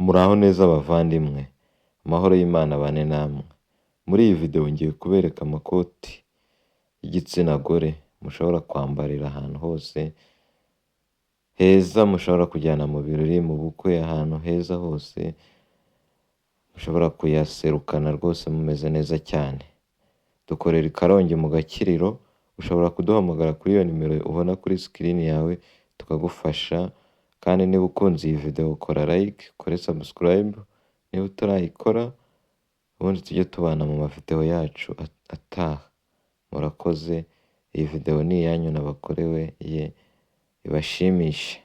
Muraho neza bavandimwe, amahoro y'Imana abane namwe. Muri iyi video ngiye kubereka amakoti y'igitsina gore mushobora kwambarira ahantu hose heza, mushobora kujyana mu birori, mu bukwe, ahantu heza hose mushobora kuyaserukana rwose mumeze neza cyane. Dukorera i Karongi mu Gakiriro, ushobora kuduhamagara kuri iyo nimero ubona kuri screen yawe tukagufasha. Kandi niba ukunze iyi video ukora like, ukore subscribe niba utarayikora, ubundi tujye tubana mu mavideo yacu ataha. Murakoze, iyi video ni iyanyu nabakorewe, ibashimishe.